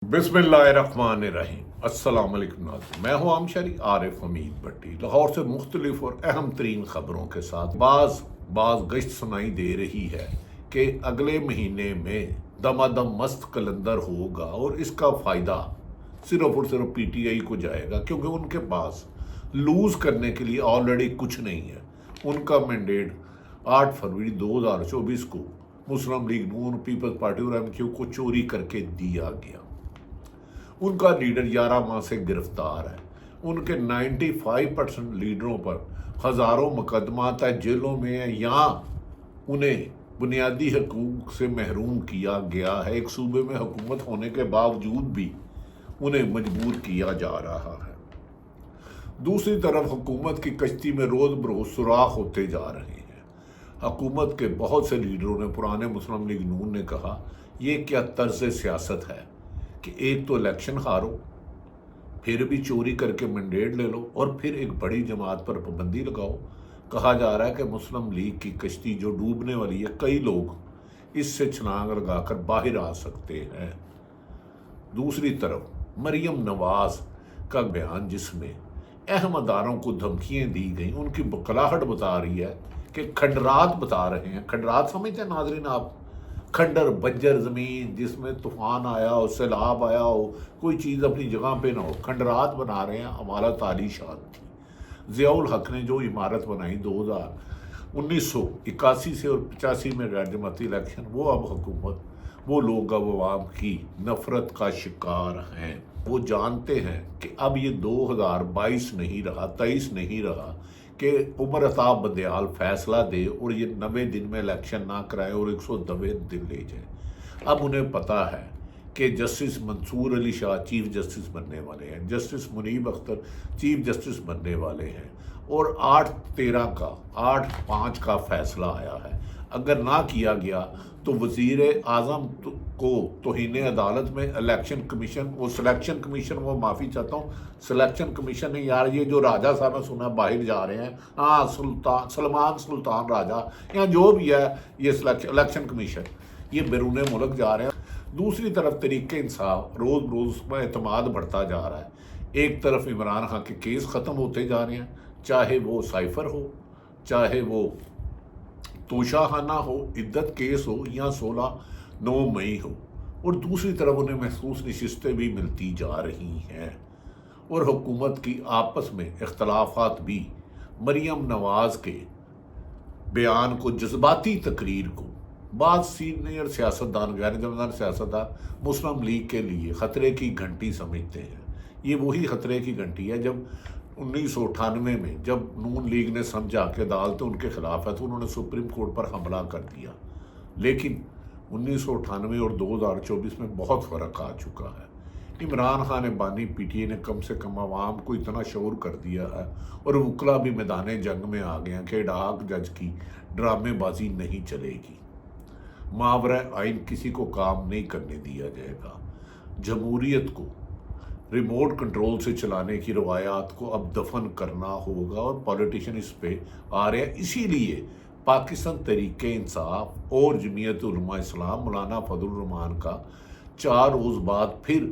बिस्मिल्लाहिर्रहमानिर्रहीम। अस्सलाम वालेकुम नाज़रीन, मैं हूँ आमशरी आरिफ हमीद भट्टी, लाहौर से मुख्तलिफ और अहम तरीन ख़बरों के साथ बाज़ गश्त सुनाई दे रही है कि अगले महीने में दमादम मस्त कलंदर होगा और इसका फ़ायदा सिर्फ और सिर्फ PTI को जाएगा, क्योंकि उनके पास लूज़ करने के लिए ऑलरेडी कुछ नहीं है। उनका मैंडेट 8 फरवरी 2024 को मुस्लिम लीग नून, पीपल्स पार्टी और MQ को चोरी करके दिया गया। उनका लीडर 11 माह से गिरफ्तार है। उनके 95% लीडरों पर हज़ारों मुकदमात है, जेलों में है, यहाँ उन्हें बुनियादी हकूक़ से महरूम किया गया है। एक सूबे में हुकूमत होने के बावजूद भी उन्हें मजबूर किया जा रहा है। दूसरी तरफ हुकूमत की कश्ती में रोज़ बरोज़ सुराख होते जा रहे हैं। हुकूमत के बहुत से लीडरों ने, पुराने मुस्लिम लीग नून ने कहा, ये क्या तर्ज सियासत है कि एक तो इलेक्शन हारो, फिर भी चोरी करके मैंडेट ले लो और फिर एक बड़ी जमात पर पाबंदी लगाओ। कहा जा रहा है कि मुस्लिम लीग की कश्ती जो डूबने वाली है, कई लोग इससे छलांग लगाकर बाहर आ सकते हैं। दूसरी तरफ मरियम नवाज का बयान, जिसमें अहम अदारों को धमकियाँ दी गई, उनकी बकलाहट बता रही है कि खंडरात बता रहे हैं। खंडरात समझते हैं नाजरीन आप? खंडर बंजर ज़मीन जिसमें तूफ़ान आया हो, सैलाब आया हो, कोई चीज़ अपनी जगह पे ना हो, खंडरात बना रहे हैं। हमारा तारीशात थी। ज़ियाउल हक ने जो इमारत बनाई 1981 से और 85 में गैर जमाती इलेक्शन, वो अब हुकूमत, वो लोग अब अवाम की नफ़रत का शिकार हैं। वो जानते हैं कि अब ये 2022 नहीं रहा, 23 नहीं रहा कि उमर अताब बंदयाल फैसला दे और ये 90 दिन में इलेक्शन ना कराए और 190 दिन ले जाए। अब उन्हें पता है कि justice Mansoor Ali Shah chief justice बनने वाले हैं, justice Muneeb Akhtar chief justice बनने वाले हैं और 8/5 का फैसला आया है। अगर ना किया गया तो वज़ीर आज़म को तौहीन अदालत में इलेक्शन कमीशन, वो सिलेक्शन कमीशन, वो माफ़ी चाहता हूँ, सिलेक्शन कमीशन नहीं यार, ये जो राजा साहब ने सुना बाहर जा रहे हैं, हाँ, सलमान सुल्तान राजा या जो भी है, ये इलेक्शन कमीशन, ये बैरून मुल्क जा रहे हैं। दूसरी तरफ तरीके इंसाफ रोज़ रोज़ में एतमाद बढ़ता जा रहा है। एक तरफ इमरान खान के केस ख़त्म होते जा रहे हैं, चाहे वो साइफर हो, चाहे वो तोशाखाना हो, इद्दत केस हो, या 16/9 मई हो, और दूसरी तरफ उन्हें महसूस नशिस्तें भी मिलती जा रही हैं और हुकूमत की आपस में इख्तलाफात भी मरियम नवाज के बयान को, जज्बाती तकरीर को, बाद सीनियर सियासतदान, गैर जमानत सियासतदान मुस्लिम लीग के लिए ख़तरे की घंटी समझते हैं। ये वही ख़तरे की घंटी है जब 1998 में जब नून लीग ने समझा कि अदालतें उनके खिलाफ है तो उन्होंने सुप्रीम कोर्ट पर हमला कर दिया। लेकिन 1998 और 2024 में बहुत फ़र्क आ चुका है। इमरान खान ने बानी PTI ने कम से कम आवाम को इतना शऊर कर दिया है और वकला भी मैदान जंग में आ गए हैं कि डाक जज की ड्रामेबाजी नहीं चलेगी। मावरा आइन किसी को काम नहीं करने दिया जाएगा। जमहूरियत को रिमोट कंट्रोल से चलाने की रवायात को अब दफन करना होगा और पॉलिटिशियन इस पे आ रहे हैं। इसीलिए पाकिस्तान तहरीक इंसाफ और जमीयत उलमा इस्लाम मौलाना फजलुर रहमान का 4 रोज़ बाद फिर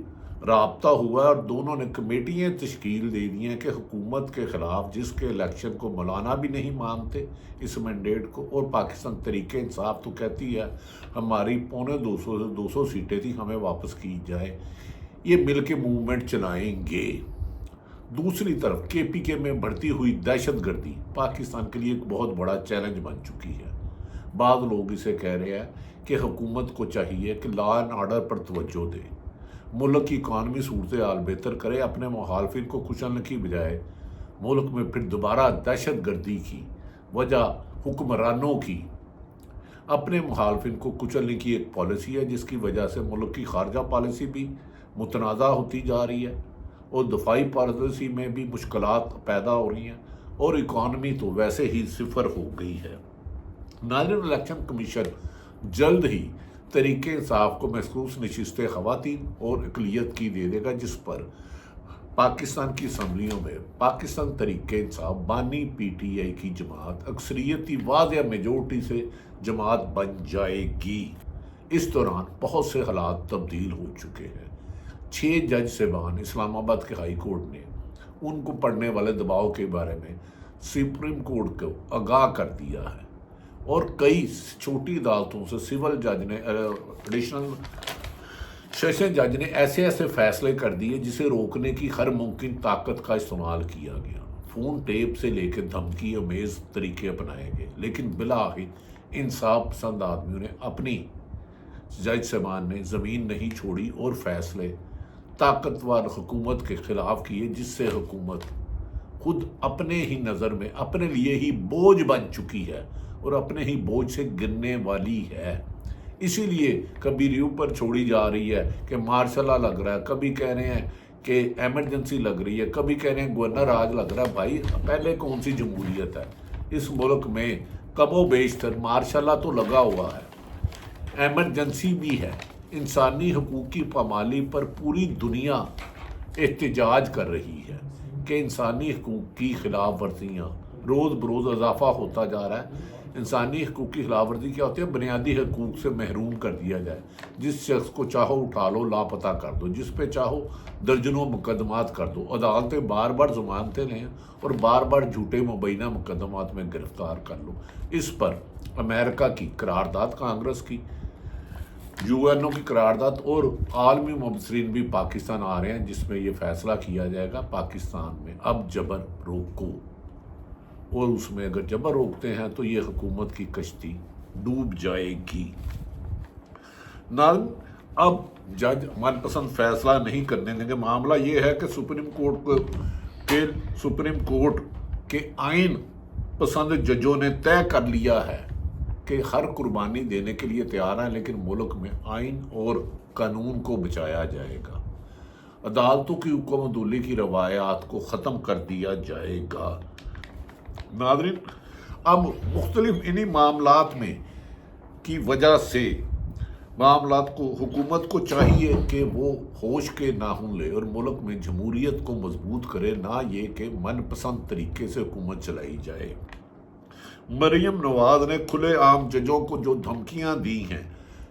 राब्ता हुआ और दोनों ने कमेटियाँ तश्कील दे दी हैं कि हुकूमत के ख़िलाफ़, जिसके इलेक्शन को मौलाना भी नहीं मानते इस मैंडेट को, और पाकिस्तान तहरीक इंसाफ तो कहती है हमारी 250 से 200 सीटें थी, हमें वापस की जाए, ये मिल के मूवमेंट चलाएंगे। दूसरी तरफ KPK में बढ़ती हुई दहशतगर्दी पाकिस्तान के लिए एक बहुत बड़ा चैलेंज बन चुकी है। बाद लोग इसे कह रहे हैं कि हुकूमत को चाहिए कि लॉ एंड आर्डर पर तवज्जो दे, मुल्क की इकानमी सूरत हाल बेहतर करे, अपने मुखालफिन को कुचलने की बजाय मुल्क में फिर दोबारा दहशतगर्दी की वजह हुक्मरानों की अपने मुखालफिन को कुचलने की एक पॉलिसी है, जिसकी वजह से मुल्क की खारजा पॉलिसी भी मुतनाज़ा होती जा रही है और दफाई पॉलिसी में भी मुश्किलात पैदा हो रही हैं और इकॉनमी तो वैसे ही सिफर हो गई है। नाज़रीन, इलेक्शन कमीशन जल्द ही तहरीक इंसाफ को महसूस नशिस्तें ख़वातीन और अक़लियत की दे देगा, जिस पर पाकिस्तान की असम्बलियों में पाकिस्तान तहरीक इंसाफ बानी PTI की जमात अक्सरियती वाज़ेह मेजॉरिटी से जमात बन जाएगी। इस दौरान बहुत से हालात तब्दील हो चुके हैं। 6 جج صاحبان اسلام آباد کے ہائی کورٹ نے ان کو پڑھنے والے دباؤ کے بارے میں سپریم کورٹ کو آگاہ کر دیا ہے، اور کئی چھوٹی عدالتوں سے سول جج نے ایڈیشنل سیشن جج نے ایسے فیصلے کر دیے جسے روکنے کی ہر ممکن طاقت کا استعمال کیا گیا، فون ٹیپ سے لے کے دھمکی امیز طریقے اپنائے گئے، لیکن بالآخر انصاف پسند آدمیوں نے اپنی جج صاحبان نے زمین نہیں چھوڑی اور فیصلے طاقتور حکومت کے خلاف کیے، جس سے حکومت خود اپنے ہی نظر میں اپنے لیے ہی بوجھ بن چکی ہے اور اپنے ہی بوجھ سے گرنے والی ہے۔ اسی لیے کبھی ریو پر چھوڑی جا رہی ہے کہ مارشل لا لگ رہا ہے، کبھی کہہ رہے ہیں کہ ایمرجنسی لگ رہی ہے، کبھی کہہ رہے ہیں گورنر راج لگ رہا ہے۔ بھائی پہلے کون سی جمہوریت ہے؟ اس ملک میں کم و بیشتر مارشل لا تو لگا ہوا ہے، ایمرجنسی بھی ہے، انسانی حقوق کی پامالی پر پوری دنیا احتجاج کر رہی ہے کہ انسانی حقوق کی خلاف ورزیاں روز بروز اضافہ ہوتا جا رہا ہے۔ انسانی حقوق کی خلاف ورزی کیا ہوتی ہے؟ بنیادی حقوق سے محروم کر دیا جائے، جس شخص کو چاہو اٹھا لو، لاپتہ کر دو، جس پہ چاہو درجنوں مقدمات کر دو، عدالتیں بار بار ضمانتیں لیں اور بار بار جھوٹے مبینہ مقدمات میں گرفتار کر لو۔ اس پر امریکہ کی قرارداد، کانگریس کی، UN کی قرارداد اور عالمی مبصرین بھی پاکستان آ رہے ہیں، جس میں یہ فیصلہ کیا جائے گا پاکستان میں اب جبر روکو، اور اس میں اگر جبر روکتے ہیں تو یہ حکومت کی کشتی ڈوب جائے گی۔ ناظرین، اب جج من پسند فیصلہ نہیں کرنے دیں گے۔ معاملہ یہ ہے کہ سپریم کورٹ کے آئین پسند ججوں نے طے کر لیا ہے کہ ہر قربانی دینے کے لیے تیار ہیں، لیکن ملک میں آئین اور قانون کو بچایا جائے گا، عدالتوں کی حکم عدولی کی روایات کو ختم کر دیا جائے گا۔ ناظرین، اب مختلف انہی معاملات میں کی وجہ سے معاملات کو حکومت کو چاہیے کہ وہ ہوش کے ناخن لے اور ملک میں جمہوریت کو مضبوط کرے، نہ یہ کہ من پسند طریقے سے حکومت چلائی جائے۔ مریم نواز نے کھلے عام ججوں کو جو دھمکیاں دی ہیں،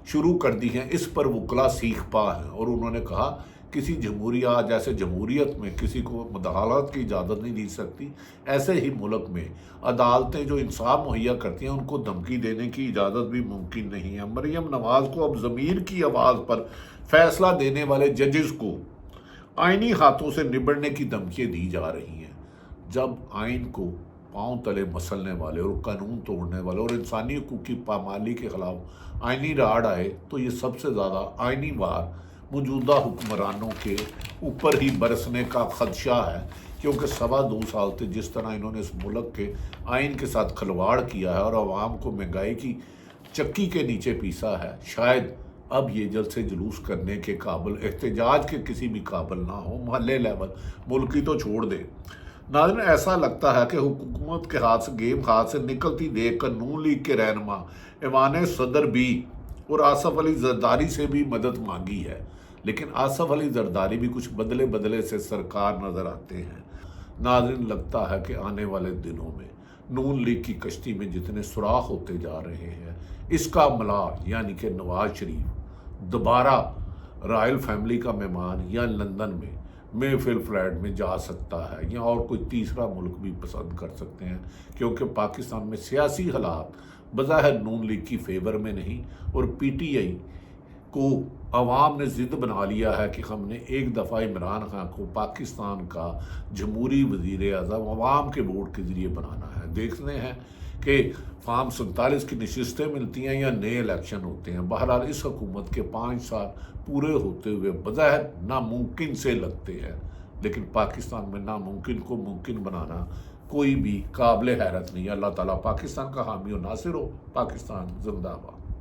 شروع کر دی ہیں، اس پر وکلا سیخ پا ہیں، اور انہوں نے کہا کسی جمہوریہ جیسے جمہوریت میں کسی کو مداخلت کی اجازت نہیں دی سکتی، ایسے ہی ملک میں عدالتیں جو انصاف مہیا کرتی ہیں ان کو دھمکی دینے کی اجازت بھی ممکن نہیں ہے۔ مریم نواز کو اب ضمیر کی آواز پر فیصلہ دینے والے ججز کو آئینی ہاتھوں سے نبڑنے کی دھمکیاں دی جا رہی ہیں۔ جب آئین کو پاؤں تلے مسلنے والے اور قانون توڑنے والے اور انسانی حقوق کی پامالی کے خلاف آئینی راڑ آئے تو یہ سب سے زیادہ آئینی وار موجودہ حکمرانوں کے اوپر ہی برسنے کا خدشہ ہے، کیونکہ 2.25 سال سے جس طرح انہوں نے اس ملک کے آئین کے ساتھ کھلواڑ کیا ہے اور عوام کو مہنگائی کی چکی کے نیچے پیسا ہے، شاید اب یہ جلد سے جلوس کرنے کے قابل، احتجاج کے کسی بھی قابل نہ ہو، محلے لیول ملکی تو چھوڑ دے۔ ناظرین، ایسا لگتا ہے کہ حکومت کے ہاتھ سے گیم ہاتھ سے نکلتی دیکھ کر نون لیگ کے رہنما ایوان صدر بھی اور آصف علی زرداری سے بھی مدد مانگی ہے، لیکن آصف علی زرداری بھی کچھ بدلے سے سرکار نظر آتے ہیں۔ ناظرین، لگتا ہے کہ آنے والے دنوں میں نون لیگ کی کشتی میں جتنے سوراخ ہوتے جا رہے ہیں، اس کا ملاح یعنی کہ نواز شریف دوبارہ رائل فیملی کا مہمان یا لندن میں محفل فلیٹ میں جا سکتا ہے، یا اور کوئی تیسرا ملک بھی پسند کر سکتے ہیں، کیونکہ پاکستان میں سیاسی حالات بظاہر نون لیگ کی فیور میں نہیں، اور پی ٹی آئی کو عوام نے ضد بنا لیا ہے کہ ہم نے ایک دفعہ عمران خان کو پاکستان کا جمہوری وزیر اعظم عوام کے ووٹ کے ذریعے بنانا ہے۔ دیکھتے ہیں کہ فارم 47 کی نشستیں ملتی ہیں یا نئے الیکشن ہوتے ہیں۔ بہرحال اس حکومت کے 5 سال پورے ہوتے ہوئے بظاہر ناممکن سے لگتے ہیں، لیکن پاکستان میں ناممکن کو ممکن بنانا کوئی بھی قابل حیرت نہیں۔ اللہ تعالیٰ پاکستان کا حامی و ناصر ہو۔ پاکستان زندہ باد۔